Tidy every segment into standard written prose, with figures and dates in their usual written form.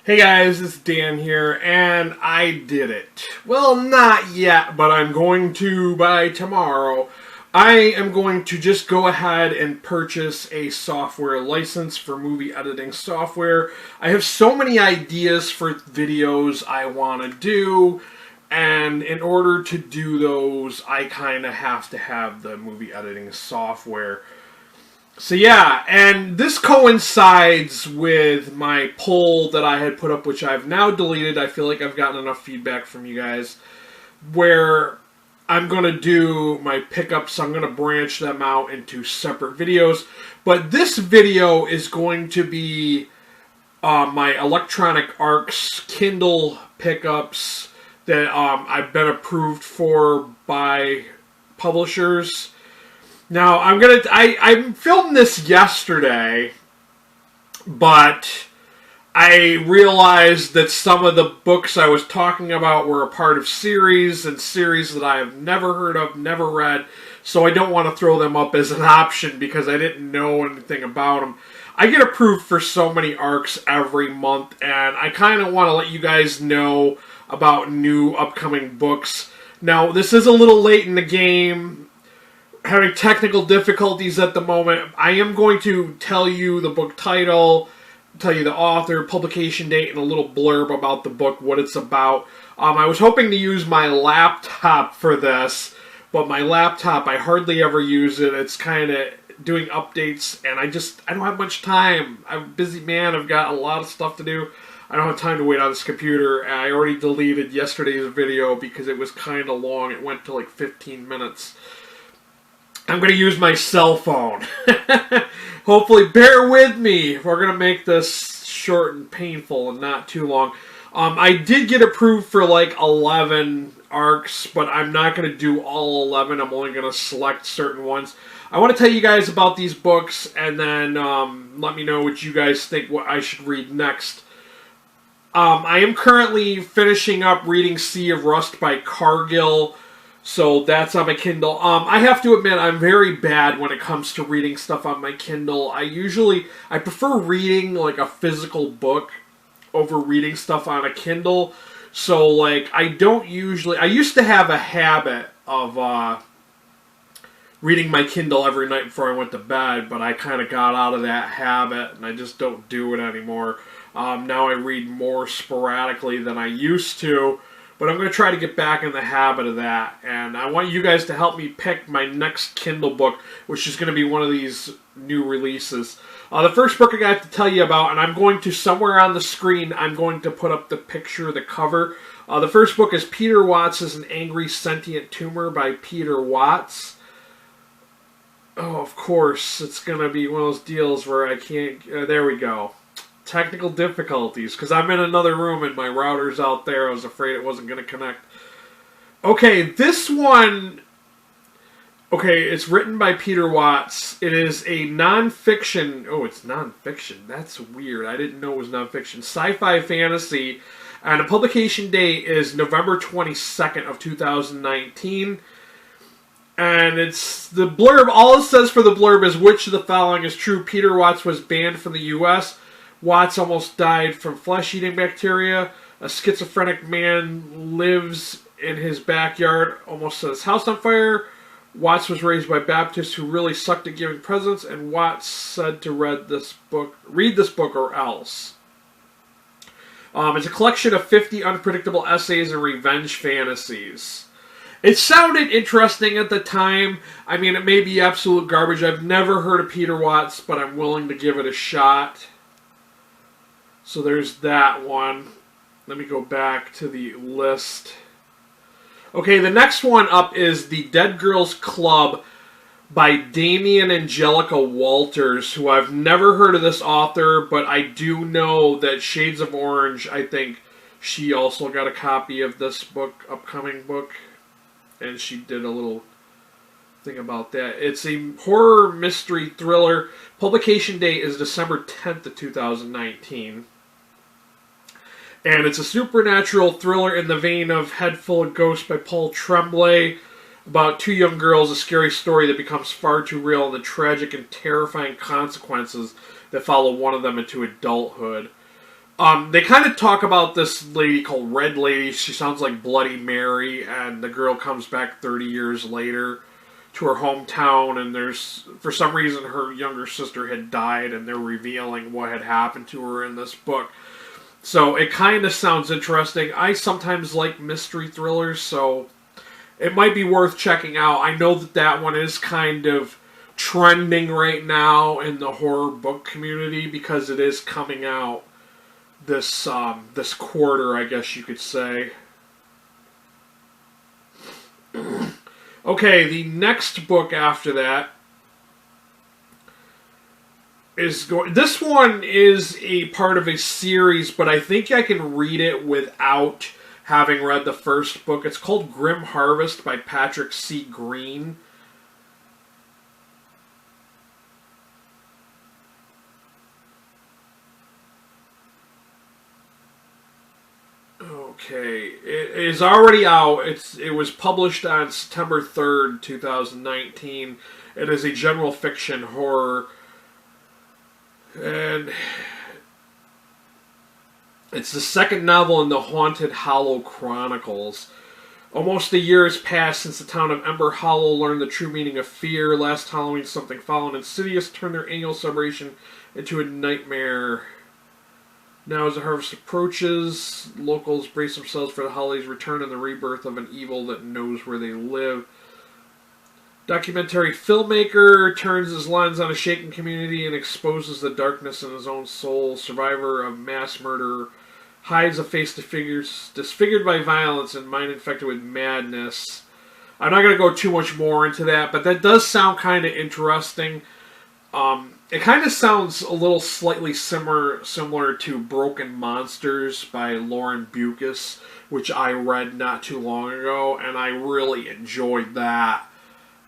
Hey guys, it's Dan here, and I did it. Well, not yet, but I'm going to by tomorrow. I am going to just go ahead and purchase a software license for movie editing software. I have so many ideas for videos I want to do, and in order to do those, I kind of have to have the movie editing software. So yeah, and this coincides with my poll that I had put up, which I've now deleted. I feel like I've gotten enough feedback from you guys, where I'm going to do my pickups. I'm going to branch them out into separate videos. But this video is going to be my electronic ARCS Kindle pickups that I've been approved for by publishers. Now, I filmed this yesterday, but I realized that some of the books I was talking about were a part of series that I have never heard of, never read, so I don't want to throw them up as an option because I didn't know anything about them. I get approved for so many ARCs every month, and I kind of want to let you guys know about new upcoming books. Now, this is a little late in the game. Having technical difficulties at the moment. I am going to tell you the book title, tell you the author, publication date, and a little blurb about the book, what it's about. I was hoping to use my laptop for this, but my laptop, I hardly ever use it. It's kind of doing updates, and I don't have much time. I'm a busy man. I've got a lot of stuff to do. I don't have time to wait on this computer. I already deleted yesterday's video because it was kind of long. It went to like 15 minutes. I'm going to use my cell phone. Hopefully, bear with me. We're going to make this short and painful and not too long. I did get approved for like 11 ARCs, but I'm not going to do all 11. I'm only going to select certain ones. I want to tell you guys about these books, and then let me know what you guys think what I should read next. I am currently finishing up reading Sea of Rust by Cargill. So that's on my Kindle. I have to admit, I'm very bad when it comes to reading stuff on my Kindle. I prefer reading like a physical book over reading stuff on a Kindle. So like, I used to have a habit of reading my Kindle every night before I went to bed, but I kind of got out of that habit, and I just don't do it anymore. Now I read more sporadically than I used to. But I'm going to try to get back in the habit of that. And I want you guys to help me pick my next Kindle book, which is going to be one of these new releases. The first book I got to tell you about, and I'm going to, somewhere on the screen, I'm going to put up the picture, the cover. The first book is Peter Watts' An Angry Sentient Tumor by Peter Watts. Oh, of course, it's going to be one of those deals where I can't... there we go. Technical difficulties, because I'm in another room and my router's out there. I was afraid it wasn't going to connect. Okay, this one... Okay, it's written by Peter Watts. It is a non-fiction... Oh, it's non-fiction. That's weird. I didn't know it was non-fiction. Sci-fi fantasy. And the publication date is November 22nd of 2019. And it's the blurb. All it says for the blurb is, which of the following is true? Peter Watts was banned from the U.S., Watts almost died from flesh-eating bacteria. A schizophrenic man lives in his backyard, almost set his house on fire. Watts was raised by Baptists who really sucked at giving presents, and Watts said to read this book or else. It's a collection of 50 unpredictable essays and revenge fantasies. It sounded interesting at the time. I mean, it may be absolute garbage. I've never heard of Peter Watts, but I'm willing to give it a shot. So there's that one. Let me go back to the list. Okay, the next one up is The Dead Girls Club by Damien Angelica Walters, who I've never heard of this author, but I do know that Shades of Orange, I think she also got a copy of this book, upcoming book, and she did a little thing about that. It's a horror mystery thriller. Publication date is December 10th of 2019. And it's a supernatural thriller in the vein of Head Full of Ghosts by Paul Tremblay, about two young girls, a scary story that becomes far too real, and the tragic and terrifying consequences that follow one of them into adulthood. They kind of talk about this lady called Red Lady. She sounds like Bloody Mary, and the girl comes back 30 years later to her hometown, and there's, for some reason, her younger sister had died, and they're revealing what had happened to her in this book. So it kind of sounds interesting. I sometimes like mystery thrillers, so it might be worth checking out. I know that that one is kind of trending right now in the horror book community because it is coming out this this quarter, I guess you could say. Okay, the next book after that is going. This one is a part of a series, but I think I can read it without having read the first book. It's called Grim Harvest by Patrick C. Green. Okay, it is already out. It was published on September 3rd, 2019. It is a general fiction horror, and it's the second novel in the Haunted Hollow Chronicles. Almost a year has passed since the town of Ember Hollow learned the true meaning of fear. Last Halloween, something foul and insidious turned their annual celebration into a nightmare. Now, as the harvest approaches, locals brace themselves for the holidays' return and the rebirth of an evil that knows where they live. Documentary filmmaker turns his lens on a shaken community and exposes the darkness in his own soul. Survivor of mass murder hides a face disfigured by violence and mind infected with madness. I'm not going to go too much more into that, but that does sound kind of interesting. It kind of sounds a little slightly similar to Broken Monsters by Lauren Bucas, which I read not too long ago, and I really enjoyed that.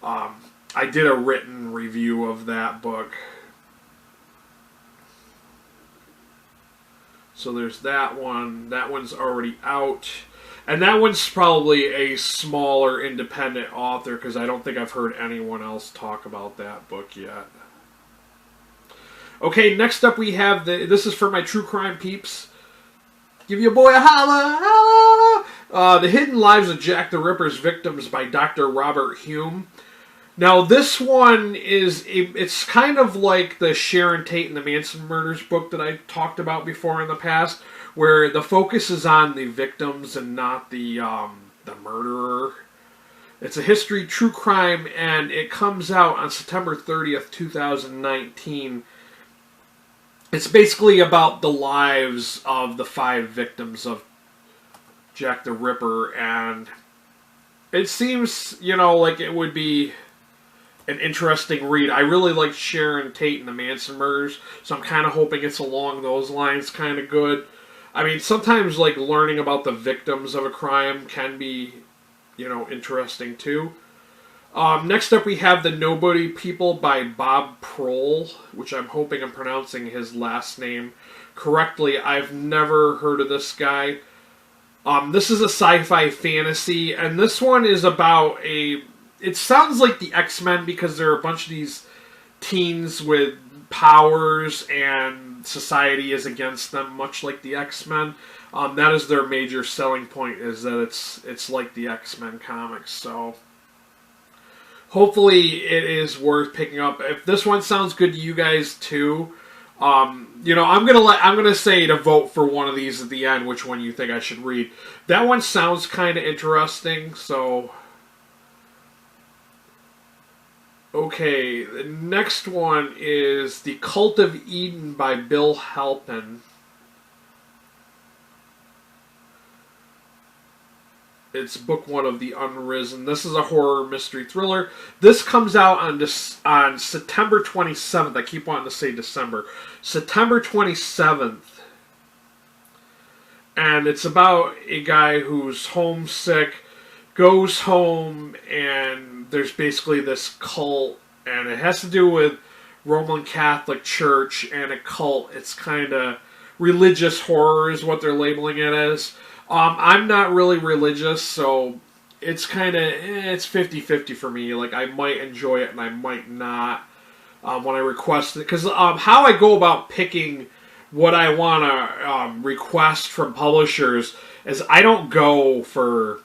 I did a written review of that book. So there's that one. That one's already out. And that one's probably a smaller independent author because I don't think I've heard anyone else talk about that book yet. Okay, next up we have this is for my true crime peeps. Give your boy a holla, holla! The Hidden Lives of Jack the Ripper's Victims by Dr. Robert Hume. Now this one it's kind of like the Sharon Tate and the Manson Murders book that I talked about before in the past, where the focus is on the victims and not the murderer. It's a history true crime, and it comes out on September 30th, 2019. It's basically about the lives of the 5 victims of Jack the Ripper, and it seems, like it would be an interesting read. I really like Sharon Tate and the Manson Murders, so I'm kind of hoping it's along those lines kind of good. I mean, sometimes, learning about the victims of a crime can be, interesting too. Next up we have The Nobody People by Bob Prohl, which I'm hoping I'm pronouncing his last name correctly. I've never heard of this guy. This is a sci-fi fantasy, and this one is about it sounds like the X-Men because there are a bunch of these teens with powers and society is against them, much like the X-Men. That is their major selling point, is that it's like the X-Men comics, so hopefully it is worth picking up. If this one sounds good to you guys too, I'm gonna say to vote for one of these at the end, which one you think I should read. That one sounds kind of interesting, so okay. The next one is The Cult of Eden by Bill Halpin. It's book 1 of The Unrisen. This is a horror mystery thriller. This comes out on September 27th. I keep wanting to say December. September 27th. And it's about a guy who's homesick, goes home, and there's basically this cult. And it has to do with Roman Catholic Church and a cult. It's kind of religious horror is what they're labeling it as. I'm not really religious, so it's kind of, it's 50-50 for me. I might enjoy it and I might not when I request it. Because how I go about picking what I want to request from publishers is I don't go for,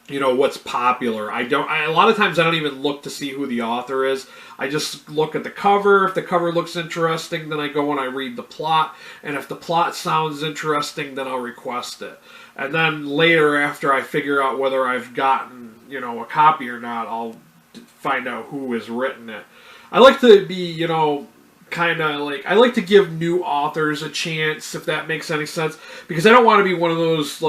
what's popular. A lot of times I don't even look to see who the author is. I just look at the cover. If the cover looks interesting, then I go and I read the plot. And if the plot sounds interesting, then I'll request it. And then later, after I figure out whether I've gotten, a copy or not, I'll find out who has written it. I like to be, I like to give new authors a chance, if that makes any sense, because I don't want to be one of those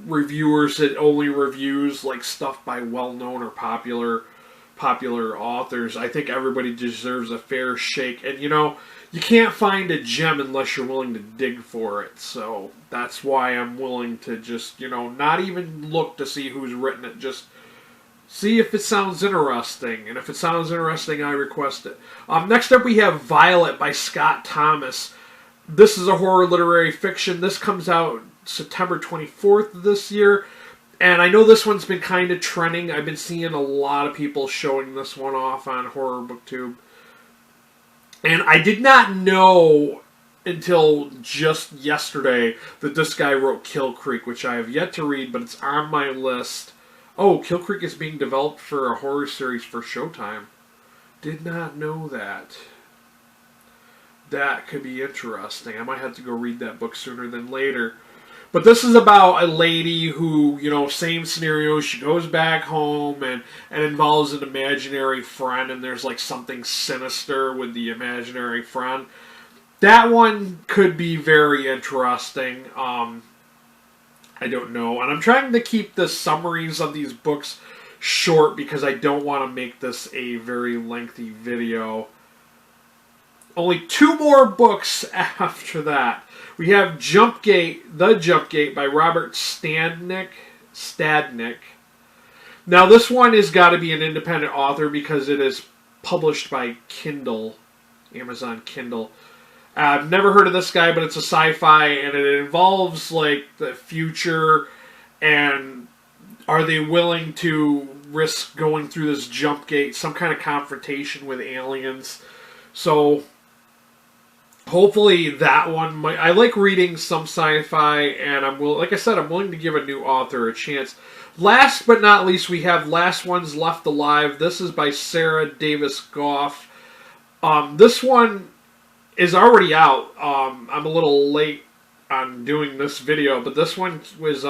reviewers that only reviews stuff by well-known or popular authors. I think everybody deserves a fair shake, and you can't find a gem unless you're willing to dig for it. So that's why I'm willing to just not even look to see who's written it, just see if it sounds interesting, and if it sounds interesting, I request it. Next up, we have Violet by Scott Thomas. This is a horror literary fiction. This comes out September 24th of this year, and I know this one's been kind of trending. I've been seeing a lot of people showing this one off on Horror BookTube, and I did not know until just yesterday that this guy wrote Kill Creek, which I have yet to read, but it's on my list. Oh, Kill Creek is being developed for a horror series for Showtime. Did not know that. That could be interesting. I might have to go read that book sooner than later. But this is about a lady who, same scenario. She goes back home and involves an imaginary friend, and there's something sinister with the imaginary friend. That one could be very interesting. I don't know. And I'm trying to keep the summaries of these books short because I don't want to make this a very lengthy video. Only 2 more books after that. We have The Jump Gate by Robert Stadnick. Now this one has got to be an independent author because it is published by Kindle, Amazon Kindle. I've never heard of this guy, but it's a sci-fi, and it involves, the future, and are they willing to risk going through this jump gate, some kind of confrontation with aliens? So, hopefully that one might... I like reading some sci-fi, and I'm willing to give a new author a chance. Last but not least, we have Last Ones Left Alive. This is by Sarah Davis-Goff. This one is already out. I'm a little late on doing this video, but this one was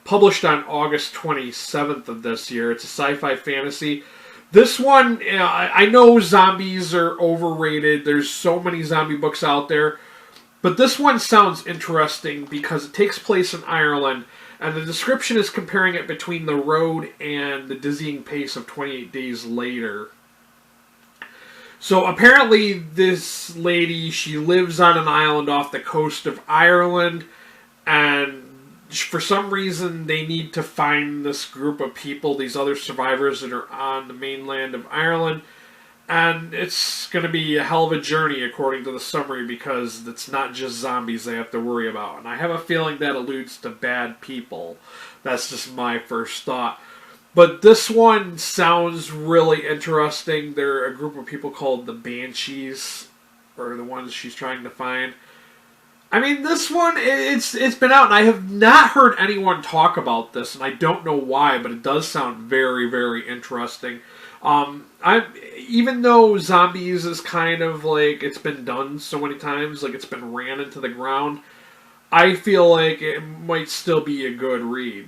published on August 27th of this year. It's a sci-fi fantasy. This one, I know zombies are overrated. There's so many zombie books out there, but this one sounds interesting because it takes place in Ireland, and the description is comparing it between The Road and The Dizzying Pace of 28 Days Later. So apparently this lady, she lives on an island off the coast of Ireland, and for some reason they need to find this group of people, these other survivors that are on the mainland of Ireland, and it's going to be a hell of a journey according to the summary because it's not just zombies they have to worry about, and I have a feeling that alludes to bad people. That's just my first thought. But this one sounds really interesting. They're a group of people called the Banshees, or the ones she's trying to find. I mean, this one, it's been out, and I have not heard anyone talk about this, and I don't know why, but it does sound very, very interesting. Even though zombies is kind of it's been done so many times, it's been ran into the ground, I feel like it might still be a good read.